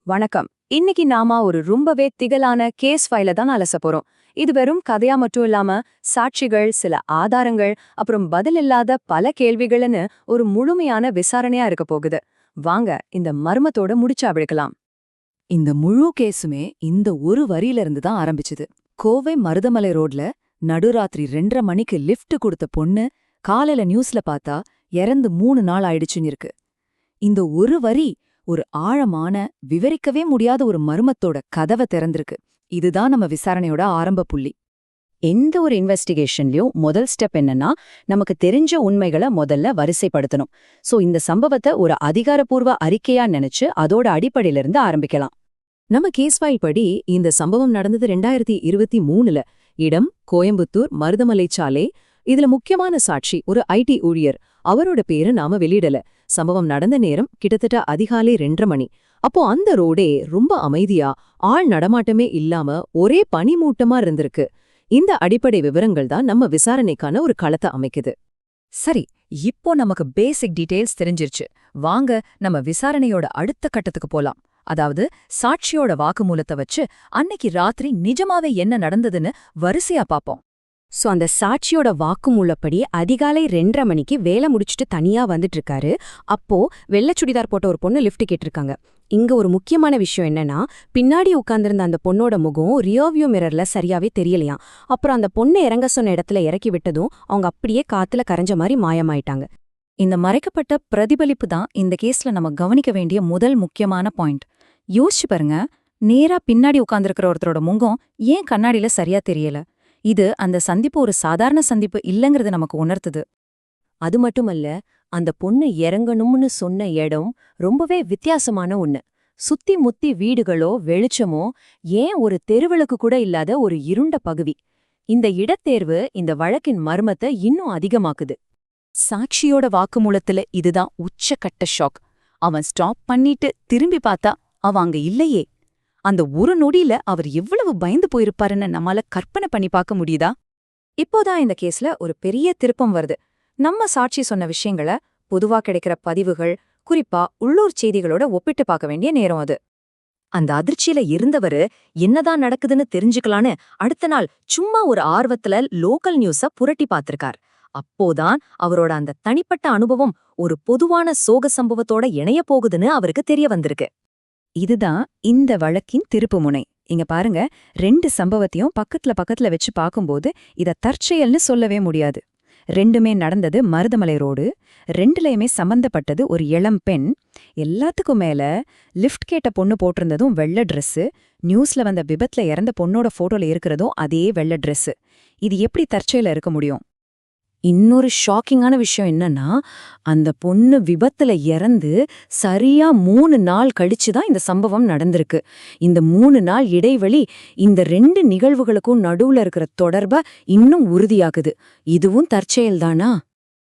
வணக்கம். இன்னைக்கு நாம ஒரு ரொம்பவே திகழான கேஸ் ஃபைல தான் அலச போறோம். இது வெறும் கதையா மட்டும் இல்லாம சாட்சிகள், சில ஆதாரங்கள், அப்புறம் பதில் இல்லாத பல கேள்விகள்னு ஒரு முழுமையான விசாரணையா இருக்க போகுது. வாங்க இந்த மர்மத்தோட முடிச்சா விடுக்கலாம். இந்த முழு கேஸுமே இந்த ஒரு வரியில இருந்து தான் ஆரம்பிச்சுது. கோவை மருதமலை ரோட்ல நடுராத்திரி 2:30 மணிக்கு லிஃப்ட் கொடுத்த பொண்ணு காலையில நியூஸ்ல பார்த்தா இறந்து 3 நாள் ஆயிடுச்சுன்னு இருக்கு. இந்த ஒரு வரி ஒரு ஆழமான, விவரிக்கவே முடியாத ஒரு மர்மத்தோட கதவை திறந்திருக்கு. இதுதான் நம்ம விசாரணையோட ஆரம்ப புள்ளி. எந்த ஒரு இன்வெஸ்டிகேஷன்லயும் முதல் ஸ்டெப் என்னன்னா, நமக்கு தெரிஞ்ச உண்மைகளை முதல்ல வரிசைப்படுத்தணும். சோ இந்த சம்பவத்தை ஒரு அதிகாரப்பூர்வ அறிக்கையா நினைச்சு அதோட அடிப்படையில இருந்து ஆரம்பிக்கலாம். நம்ம கேஸ் ஃபைல் படி இந்த சம்பவம் நடந்தது 2023ல. இடம் கோயம்புத்தூர் மருதமலை சாலை. இதுல முக்கியமான சாட்சி ஒரு ஐடி ஊழியர். அவரோட பேரு நாம வெளியிடல. சம்பவம் நடந்த நேரம் கிட்டத்தட்ட அதிகாலை 2:30 மணி. அப்போ அந்த ரோடே ரொம்ப அமைதியா, ஆள் நடமாட்டமே இல்லாம ஒரே பனிமூட்டமா இருந்திருக்கு. இந்த அடிப்படை விவரங்கள் தான் நம்ம விசாரணைக்கான ஒரு களத்தை அமைக்குது. சரி, இப்போ நமக்கு பேசிக் டீடைல்ஸ் தெரிஞ்சிருச்சு. வாங்க நம்ம விசாரணையோட அடுத்த கட்டத்துக்கு போலாம். அதாவது சாட்சியோட வாக்குமூலத்தை வச்சு அன்னைக்கு ராத்திரி நிஜமாவே என்ன நடந்ததுன்னு வரிசையா பாப்போம். சோ அந்த சாட்சியோட வாக்குமூலப்படி அதிகாலை 2:30 மணிக்கு வேலை முடிச்சுட்டு தனியா வந்துட்டு இருக்காரு. அப்போ வெள்ளை சுடிதார் போட்ட ஒரு பொண்ணு லிஃப்ட் கேட்டிருக்காங்க. இங்க ஒரு முக்கியமான விஷயம் என்னன்னா, பின்னாடி உட்கார்ந்திருந்த அந்த பொண்ணோட முகம் ரியோவியூ மிரர்ல சரியாவே தெரியலையாம். அப்புறம் அந்த பொண்ணு இறங்க சொன்ன இடத்துல இறக்கி விட்டதும் அவங்க அப்படியே காத்துல கரைஞ்ச மாதிரி மாயமாயிட்டாங்க. இந்த மறைக்கப்பட்ட பிரதிபலிப்பு தான் இந்த கேஸ்ல நம்ம கவனிக்க வேண்டிய முதல் முக்கியமான பாயிண்ட். யோசிச்சு பாருங்க, நேரா பின்னாடி உட்கார்ந்திருக்கிற ஒருத்தரோட முகம் ஏன் கண்ணாடியில சரியா தெரியல? இது அந்த சந்திப்பு ஒரு சாதாரண சந்திப்பு இல்லைங்கிறது நமக்கு உணர்த்துது. அது மட்டுமல்ல, அந்த பொண்ணு இறங்கணும்னு சொன்ன இடம் ரொம்பவே வித்தியாசமான ஒண்ணு. சுத்தி முத்தி வீடுகளோ வெளிச்சமோ, ஏன் ஒரு தெருவிளக்கு கூட இல்லாத ஒரு இருண்ட பகுதி. இந்த இடத்தேர்வு இந்த வழக்கின் மர்மத்தை இன்னும் அதிகமாக்குது. சாட்சியோட வாக்குமூலத்துல இதுதான் உச்சக்கட்ட ஷாக். அவன் ஸ்டாப் பண்ணிட்டு திரும்பி பார்த்தா அவன் அங்க இல்லையே. அந்த ஒரு நொடியில அவர் எவ்வளவு பயந்து போயிருப்பாருன்னு நம்மால கற்பனை பண்ணி பார்க்க முடியுதா? இப்போதான் இந்த கேஸ்ல ஒரு பெரிய திருப்பம் வருது. நம்ம சாட்சி சொன்ன விஷயங்களை பொதுவா கிடைக்கிற பதிவுகள், குறிப்பா உள்ளூர் செய்திகளோட ஒப்பிட்டு பார்க்க வேண்டிய நேரம் அது. அந்த அதிர்ச்சியில இருந்தவரு என்னதான் நடக்குதுன்னு தெரிஞ்சுக்கலான்னு அடுத்த நாள் சும்மா ஒரு ஆர்வத்துல லோக்கல் நியூஸ புரட்டி பார்த்திருக்கார். அப்போதான் அவரோட அந்த தனிப்பட்ட அனுபவம் ஒரு பொதுவான சோக சம்பவத்தோட இணைய போகுதுன்னு அவருக்கு தெரிய வந்திருக்கு. இதுதான் இந்த வழக்கின் திருப்புமுனை. இங்க பாருங்க, 2 சம்பவத்தையும் பக்கத்துல வச்சு பார்க்கும்போது இத தற்செயல்னு சொல்லவே முடியாது. ரெண்டுமே நடந்தது மருதமலை ரோடு. 2லயுமே சம்பந்தப்பட்டது ஒரு இளம் பெண். எல்லாத்துக்கும் மேல லிஃப்ட் கேட்ட பொண்ணு போட்டிருந்ததும் வெள்ளை ட்ரெஸ்ஸு. நியூஸ்ல வந்த விபத்துல இறந்த பொண்ணோட போட்டோல இருக்கிறதும் அதே வெள்ளை ட்ரெஸ்ஸு. இது எப்படி தற்செயல இருக்க முடியும்? இன்னொரு ஷாக்கிங்கான விஷயம் என்னன்னா, அந்த பொண்ணு விபத்துல இறந்து சரியா 3 நாள் கழிச்சுதான் இந்த சம்பவம் நடந்திருக்கு. இந்த 3 நாள் இடைவெளி இந்த 2 நிகழ்வுகளுக்கும் நடுவுல இருக்கிற தொடர்ப இன்னும் உறுதியாக்குது. இதுவும் தற்செயல்தானா?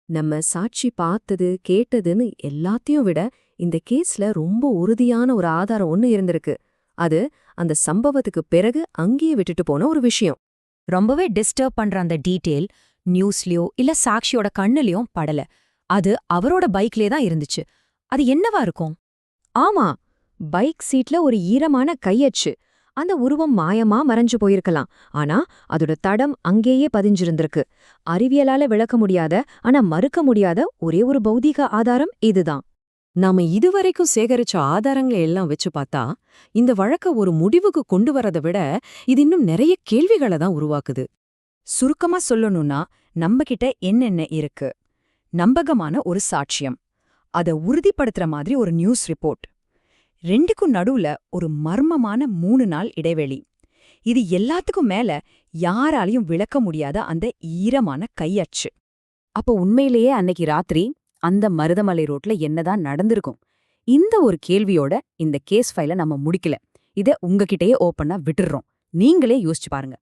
நம்ம சாட்சி பார்த்தது கேட்டதுன்னு எல்லாத்தையும் விட இந்த கேஸ்ல ரொம்ப உறுதியான ஒரு ஆதாரம் ஒண்ணு இருந்திருக்கு. அது அந்த சம்பவத்துக்கு பிறகு அங்கேயே விட்டுட்டு போன ஒரு விஷயம். ரொம்பவே டிஸ்டர்ப் பண்ற அந்த டீட்டெயில் நியூஸ்லயோ இல்ல சாட்சியோட கண்ணுலயும் படல. அது அவரோட பைக்லயே தான் இருந்துச்சு. அது என்னவா இருக்கும்? ஆமா, பைக் சீட்ல ஒரு ஈரமான கையச்சு. அந்த உருவம் மாயமா மறைஞ்சு போயிருக்கலாம். ஆனா அதோட தடம் அங்கேயே பதிஞ்சிருந்திருக்கு. அறிவியலால விளக்க முடியாத, ஆனா மறுக்க முடியாத ஒரே ஒரு பௌதீக ஆதாரம் இதுதான். நாம இதுவரைக்கும் சேகரிச்ச ஆதாரங்களை எல்லாம் வச்சு பார்த்தா இந்த வழக்க ஒரு முடிவுக்கு கொண்டு வரதை விட இது இன்னும் நிறைய கேள்விகளை தான் உருவாக்குது. சுருக்கமா சொல்லணும்னா, நம்மகிட்ட என்னென்ன இருக்கு? நம்பகமான ஒரு சாட்சியம், அத உறுதிப்படுத்துற மாதிரி ஒரு நியூஸ் ரிப்போர்ட், 2க்கும் நடுவுல ஒரு மர்மமான 3 நாள் இடைவெளி. இது எல்லாத்துக்கும் மேல யாராலையும் விளக்க முடியாத அந்த ஈரமான கையச்சு. அப்போ உண்மையிலேயே அன்னைக்கு ராத்திரி அந்த மருதமலை ரோட்ல என்னதான் நடந்திருக்கும்? இந்த ஒரு கேள்வியோட இந்த கேஸ் ஃபைல நம்ம முடிக்கல. இத உங்ககிட்டயே ஓப்பனா விட்டுடுறோம். நீங்களே யோசிச்சு பாருங்க.